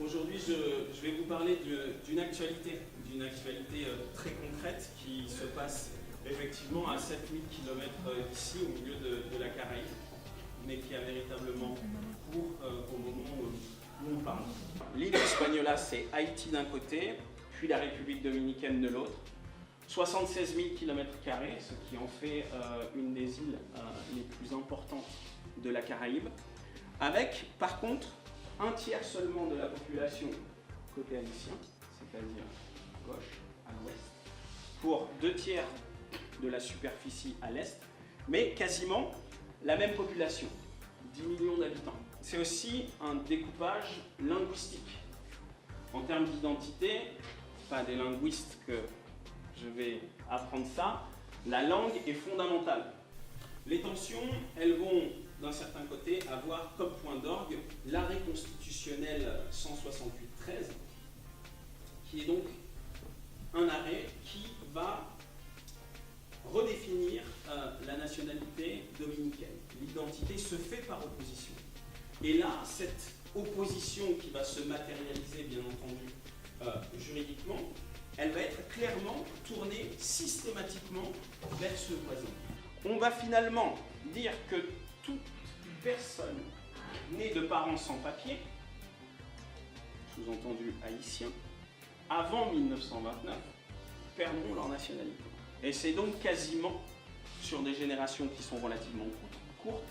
Aujourd'hui, je vais vous parler d'une actualité très concrète qui se passe effectivement à 7000 km d'ici, au milieu de la Caraïbe, mais qui a véritablement cours au moment où on parle. L'île Hispaniola, c'est Haïti d'un côté, puis la République dominicaine de l'autre. 76 000 km², ce qui en fait une des îles les plus importantes de la Caraïbe, avec par contre un tiers seulement de la population côté haïtien, c'est-à-dire à gauche, à l'ouest, pour 2 tiers de la superficie à l'est, mais quasiment la même population, 10 millions d'habitants. C'est aussi un découpage linguistique. En termes d'identité, pas des linguistes que je vais apprendre ça, la langue est fondamentale. Les tensions, elles vont d'un certain côté avoir comme point d'orgue l'arrêt constitutionnel 168-13, qui est donc un arrêt qui va redéfinir la nationalité dominicaine. L'identité se fait par opposition. Et là, cette opposition qui va se matérialiser, bien entendu, juridiquement, elle va être clairement tournée systématiquement vers ce voisin. On va finalement dire que toute personne née de parents sans papier, sous-entendu haïtien, avant 1929, perdront leur nationalité. Et c'est donc quasiment, sur des générations qui sont relativement courtes,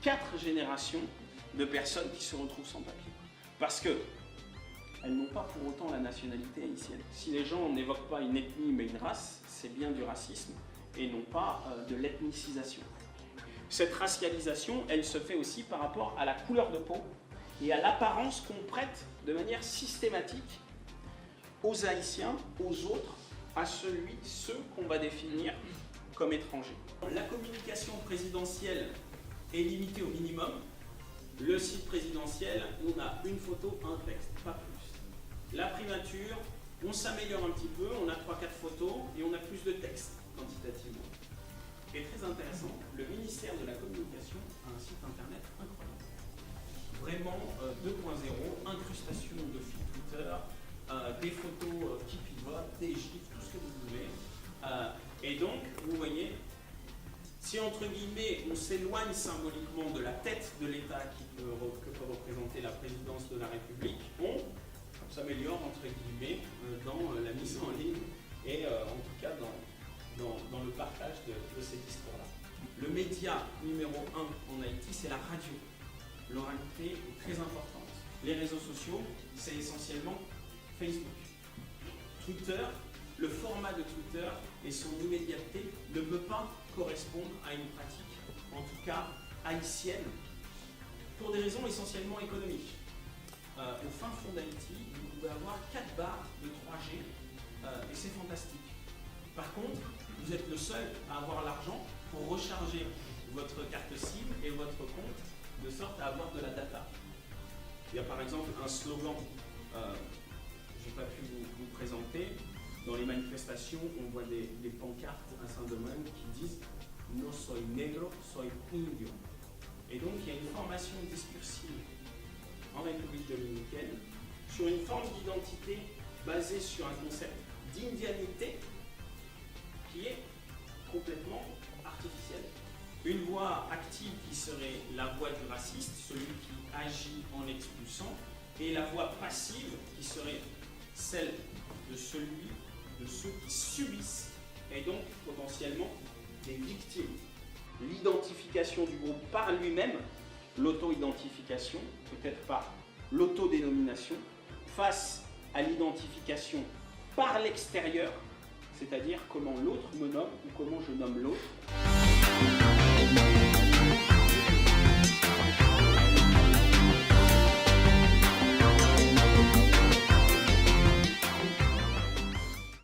4 générations de personnes qui se retrouvent sans papier. Parce que elles n'ont pas pour autant la nationalité haïtienne. Si les gens n'évoquent pas une ethnie mais une race, c'est bien du racisme et non pas de l'ethnicisation. Cette racialisation, elle se fait aussi par rapport à la couleur de peau et à l'apparence qu'on prête de manière systématique aux Haïtiens, aux autres, à ceux qu'on va définir comme étrangers. La communication présidentielle est limitée au minimum. Le site présidentiel, on a une photo, un texte, pas plus. La primature, on s'améliore un petit peu, on a 3-4 photos et on a plus de texte quantitativement. Et très intéressant, le ministère de la Communication a un site internet incroyable. Vraiment 2.0, incrustation de fil Twitter, des photos qui pivotent, des gifs, tout ce que vous voulez. Et donc, vous voyez, si entre guillemets on s'éloigne symboliquement de la tête de l'État que peut représenter la présidence de la République, on s'améliore entre guillemets dans la mise en ligne et en tout cas dans le partage de ces discours-là. Le média numéro 1 en Haïti, c'est la radio. L'oralité est très importante. Les réseaux sociaux, c'est essentiellement Facebook. Twitter, le format de Twitter et son immédiateté ne peut pas correspondre à une pratique, en tout cas haïtienne, pour des raisons essentiellement économiques. Au fin fond d'Haïti, vous pouvez avoir 4 barres de 3G et c'est fantastique. Par contre, vous êtes le seul à avoir l'argent pour recharger votre carte SIM et votre compte de sorte à avoir de la data. Il y a par exemple un slogan, je n'ai pas pu vous présenter. Dans les manifestations, on voit des pancartes à Saint-Domingue qui disent « No soy negro, soy indio ». Et donc, il y a une formation discursive en République dominicaine sur une forme d'identité basée sur un concept d'indianité qui est complètement artificielle. Une voix active qui serait la voix du raciste, celui qui agit en expulsant, et la voix passive qui serait celle de ceux qui subissent et donc potentiellement des victimes. L'identification du groupe par lui-même, l'auto-identification, peut-être par l'autodénomination, face à l'identification par l'extérieur, c'est-à-dire comment l'autre me nomme ou comment je nomme l'autre.